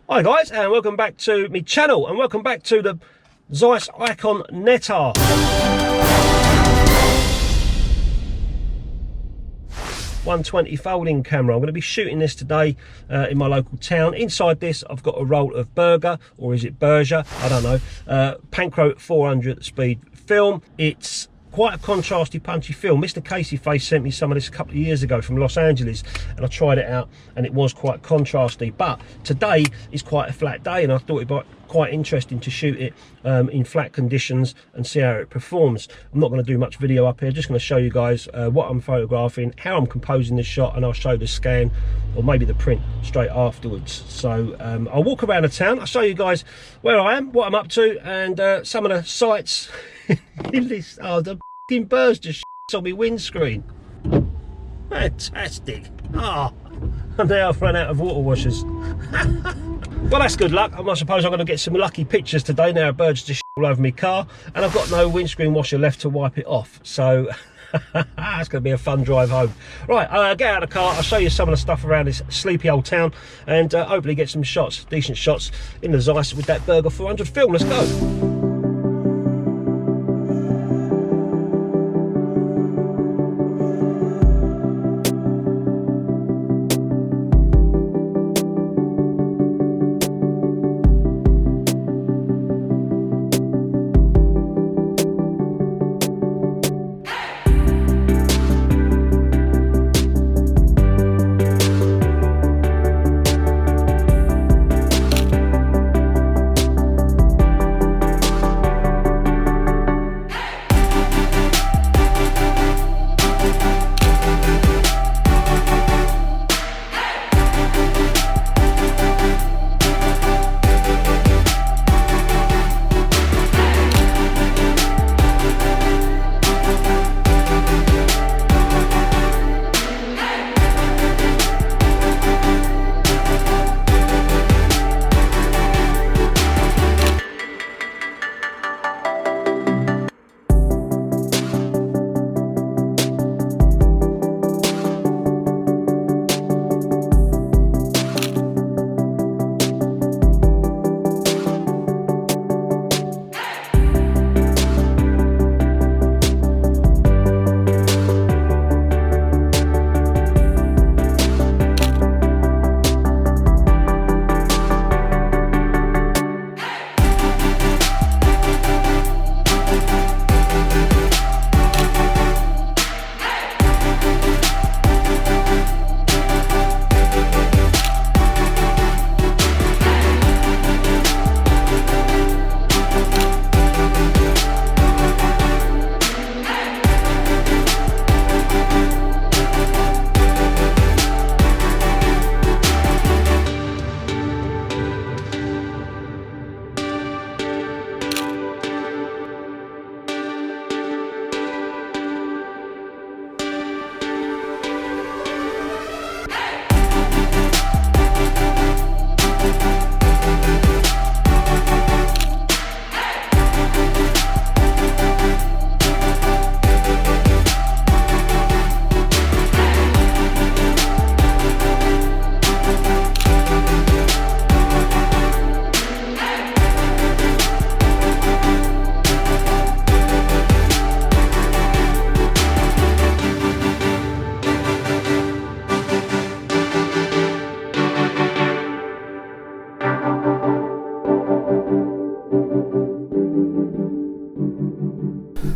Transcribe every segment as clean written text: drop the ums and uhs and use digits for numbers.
Hi guys, and welcome back to my channel, and welcome back to the Zeiss Ikon Nettar. 120 folding camera. I'm going to be shooting this today in my local town. Inside this I've got a roll of Bergger, or is it Bergger? I don't know. Pancro 400 speed film. It's quite a contrasty, punchy film. Mr. Casey Face sent me some of this a couple of years ago from Los Angeles, and I tried it out and it was quite contrasty. But today is quite a flat day, and I thought it'd be quite interesting to shoot it in flat conditions and see how it performs. I'm not going to do much video up here, just going to show you guys what I'm photographing, how I'm composing this shot, and I'll show the scan or maybe the print straight afterwards. So I'll walk around the town, I'll show you guys where I am, what I'm up to, and some of the sights in this. Oh, the f***ing birds just on my windscreen. Fantastic. Oh, and now I've run out of water washers. Well, that's good luck. I suppose I'm going to get some lucky pictures today. Now birds just all over my car, and I've got no windscreen washer left to wipe it off. So it's going to be a fun drive home. Right, get out of the car. I'll show you some of the stuff around this sleepy old town, and hopefully get some shots, decent shots in the Zeiss with that Bergger 400 film. Let's go.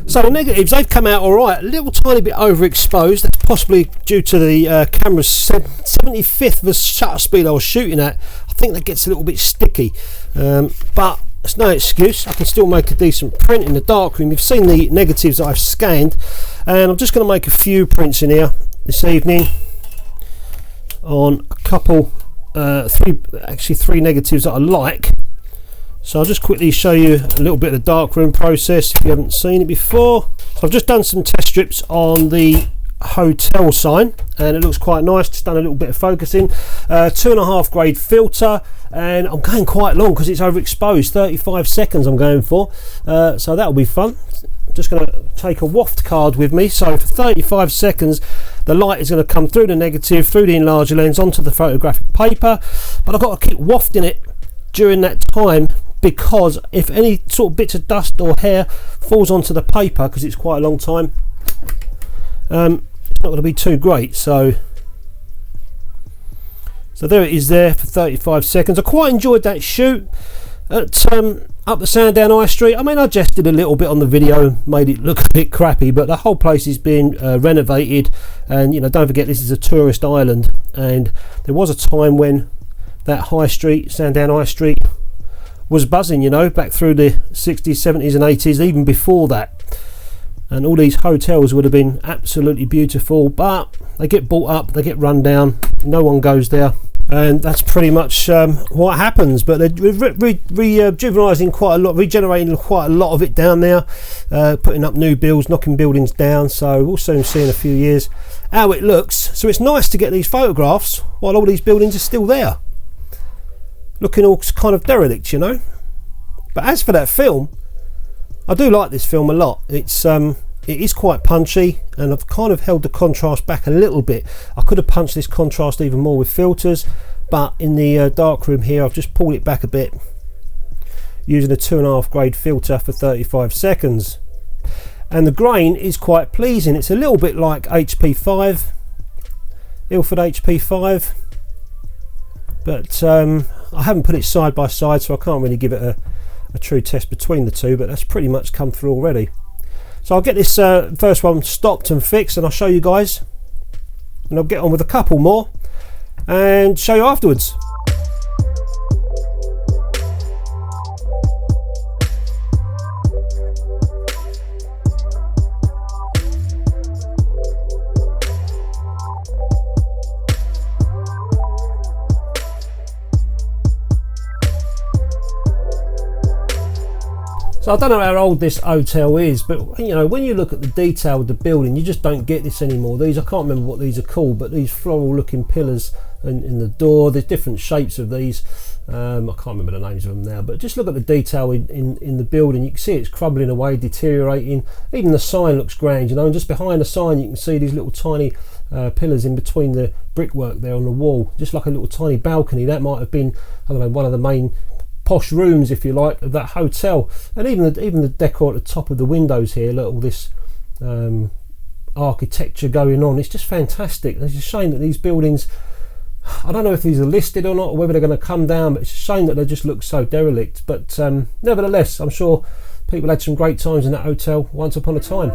So the negatives, they've come out all right, a little tiny bit overexposed. That's possibly due to the camera's 75th of the shutter speed I was shooting at. I think that gets a little bit sticky, but it's no excuse. I can still make a decent print in the darkroom. You've seen the negatives that I've scanned, and I'm just going to make a few prints in here this evening on a couple, three negatives that I like. So I'll just quickly show you a little bit of the darkroom process if you haven't seen it before. So I've just done some test strips on the hotel sign, and it looks quite nice. Just done a little bit of focusing, 2.5 grade filter, and I'm going quite long because it's overexposed. 35 seconds I'm going for, so that'll be fun. I'm just going to take a waft card with me, so for 35 seconds the light is going to come through the negative, through the enlarger lens onto the photographic paper, but I've got to keep wafting it during that time, because if any sort of bits of dust or hair falls onto the paper, because it's quite a long time, it's not going to be too great. So there it is there for 35 seconds. I quite enjoyed that shoot at up the Sandown High Street. I mean, I adjusted a little bit on the video and made it look a bit crappy, but the whole place is being renovated, and you know, don't forget this is a tourist island, and there was a time when that High Street, Sandown High Street, was buzzing, you know, back through the 60s, 70s and 80s, even before that, and all these hotels would have been absolutely beautiful, but they get bought up, they get run down, no one goes there. And that's pretty much what happens. But they're rejuvenising quite a lot, regenerating quite a lot of it down there, putting up new builds, knocking buildings down. So we'll soon see in a few years how it looks. So it's nice to get these photographs while all these buildings are still there, looking all kind of derelict, you know. But as for that film, I do like this film a lot. It is quite punchy, and I've kind of held the contrast back a little bit. I could have punched this contrast even more with filters, but in the darkroom here I've just pulled it back a bit using a 2.5 grade filter for 35 seconds, and the grain is quite pleasing. It's a little bit like HP5, Ilford HP5, but I haven't put it side by side, so I can't really give it a true test between the two, but that's pretty much come through already. So I'll get this first one stopped and fixed, and I'll show you guys, and I'll get on with a couple more and show you afterwards. So I don't know how old this hotel is, but you know, when you look at the detail of the building, you just don't get this anymore. These, I can't remember what these are called, but these floral looking pillars in the door, there's different shapes of these. I can't remember the names of them now, but just look at the detail in the building. You can see it's crumbling away, deteriorating. Even the sign looks grand, you know, and just behind the sign you can see these little tiny pillars in between the brickwork there on the wall, just like a little tiny balcony. That might have been, I don't know, one of the main posh rooms, if you like, of that hotel. And even the decor at the top of the windows here, look, all this architecture going on. It's just fantastic. It's a shame that these buildings, I don't know if these are listed or not, or whether they're going to come down, but it's a shame that they just look so derelict. But nevertheless, I'm sure people had some great times in that hotel once upon a time.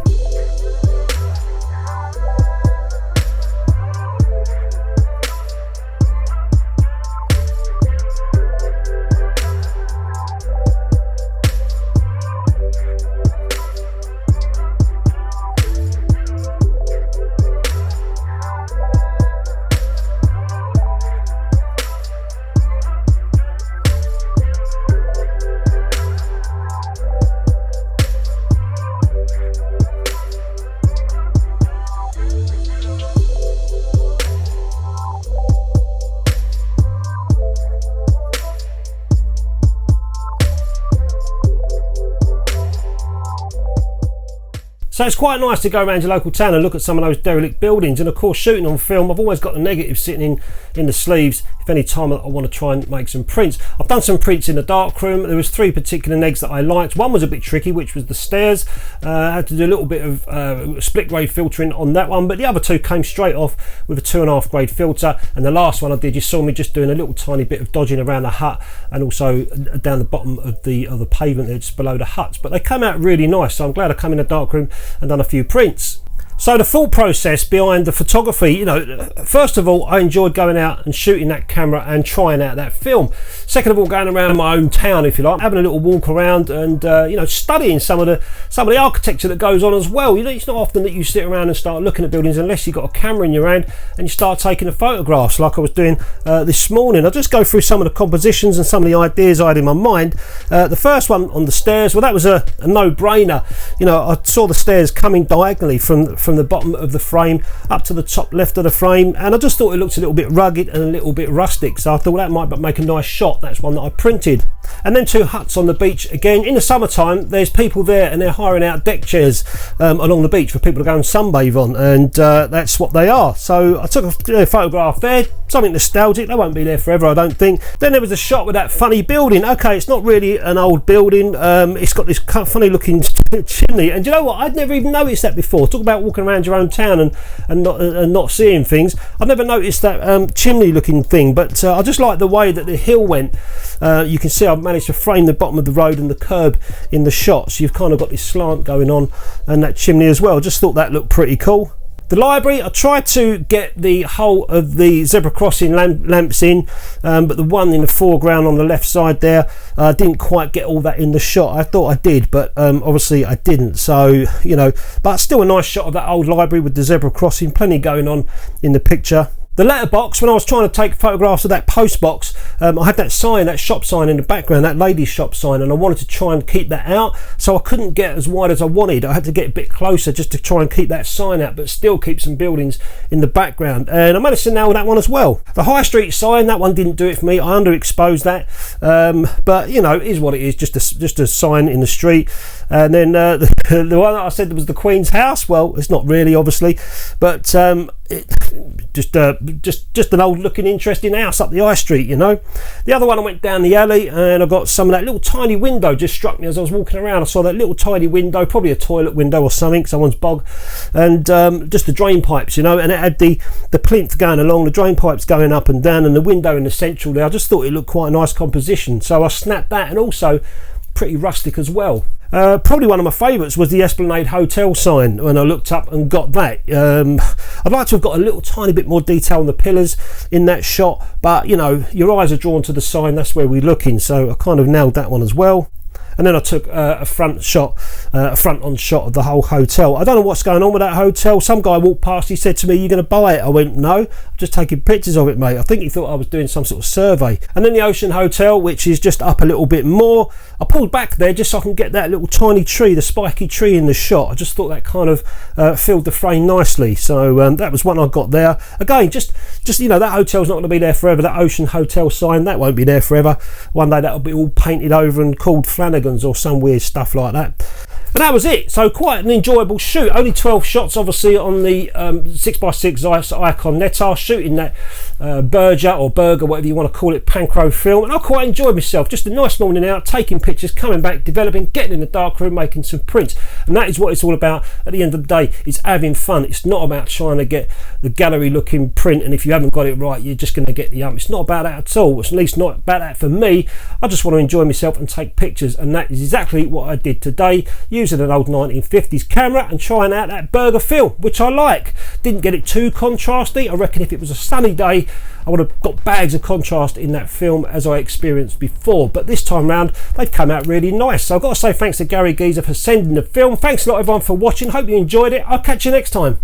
So it's quite nice to go around your local town and look at some of those derelict buildings. And of course, shooting on film, I've always got the negative sitting in the sleeves if any time I want to try and make some prints. I've done some prints in the darkroom. There was 3 particular negs that I liked. One was a bit tricky, which was the stairs. I had to do a little bit of split grade filtering on that one, but the other 2 came straight off with a 2.5 grade filter. And the last one I did, you saw me just doing a little tiny bit of dodging around the hut and also down the bottom of the pavement there, just below the huts. But they came out really nice, so I'm glad I come in the darkroom and done a few prints. So the thought process behind the photography, you know, first of all, I enjoyed going out and shooting that camera and trying out that film. Second of all, going around my own town, if you like, having a little walk around and you know, studying some of the architecture that goes on as well. You know, it's not often that you sit around and start looking at buildings unless you've got a camera in your hand and you start taking the photographs like I was doing this morning. I'll just go through some of the compositions and some of the ideas I had in my mind. The first one on the stairs, well, that was a no-brainer. You know, I saw the stairs coming diagonally from the bottom of the frame up to the top left of the frame, and I just thought it looked a little bit rugged and a little bit rustic, so I thought that might make a nice shot. That's one that I printed. And then 2 huts on the beach again. In the summertime, there's people there and they're hiring out deck chairs along the beach for people to go and sunbathe on, and that's what they are. So I took a photograph there, something nostalgic. They won't be there forever, I don't think. Then there was a shot with that funny building. Okay, it's not really an old building. It's got this funny looking chimney, and you know what, I'd never even noticed that before. Talk about walking around your own town and not seeing things. I've never noticed that chimney looking thing, but I just like the way that the hill went. You can see I've managed to frame the bottom of the road and the curb in the shot, so you've kind of got this slant going on, and that chimney as well. Just thought that looked pretty cool. The library, I tried to get the whole of the zebra crossing lamps in, but the one in the foreground on the left side there, I didn't quite get all that in the shot. I thought I did, but obviously I didn't. So, you know, but still a nice shot of that old library with the zebra crossing, plenty going on in the picture. The letterbox, when I was trying to take photographs of that post box, I had that sign, that shop sign in the background, that ladies shop sign, and I wanted to try and keep that out, so I couldn't get as wide as I wanted. I had to get a bit closer just to try and keep that sign out, but still keep some buildings in the background. And I managed to nail that one as well. The High Street sign, that one didn't do it for me. I underexposed that, but you know, it is what it is, just a sign in the street. And then the one that I said was the Queen's house, well, it's not really, obviously, but just an old looking interesting house up the high street, you know. The other one, I went down the alley and I got some of that little tiny window. Just struck me as I was walking around. I saw that little tiny window, probably a toilet window or something, someone's bog, and just the drain pipes, you know, and it had the plinth going along, the drain pipes going up and down, and the window in the central there. I just thought it looked quite a nice composition, so I snapped that, and also pretty rustic as well. Probably one of my favourites was the Esplanade Hotel sign when I looked up and got that. I'd like to have got a little tiny bit more detail on the pillars in that shot, but you know, your eyes are drawn to the sign, that's where we're looking, so I kind of nailed that one as well. And then I took a front-on shot of the whole hotel. I don't know what's going on with that hotel. Some guy walked past, he said to me, "You're going to buy it?" I went, "No, I'm just taking pictures of it, mate." I think he thought I was doing some sort of survey. And then the Ocean Hotel, which is just up a little bit more. I pulled back there just so I can get that little tiny tree, the spiky tree in the shot. I just thought that kind of filled the frame nicely. So that was one I got there. Again, just you know, that hotel's not going to be there forever. That Ocean Hotel sign, that won't be there forever. One day that'll be all painted over and called Flanagan or some weird stuff like that. And that was it. So quite an enjoyable shoot. Only 12 shots, obviously, on the 6x6 Zeiss Ikon Nettar, shooting that Bergger or Bergger, whatever you want to call it, Pancro film. And I quite enjoyed myself. Just a nice morning out, taking pictures, coming back, developing, getting in the darkroom, making some prints. And that is what it's all about at the end of the day. It's having fun. It's not about trying to get the gallery looking print, and if you haven't got it right, you're just going to get the It's not about that at all. It's at least not about that for me. I just want to enjoy myself and take pictures, and that is exactly what I did today, using an old 1950s camera and trying out that Bergger film, which I like. Didn't get it too contrasty. I reckon if it was a sunny day, I would have got bags of contrast in that film as I experienced before, but this time round they've come out really nice. So I've got to say thanks to Gary Geezer for sending the film. Thanks a lot everyone for watching. Hope you enjoyed it. I'll catch you next time.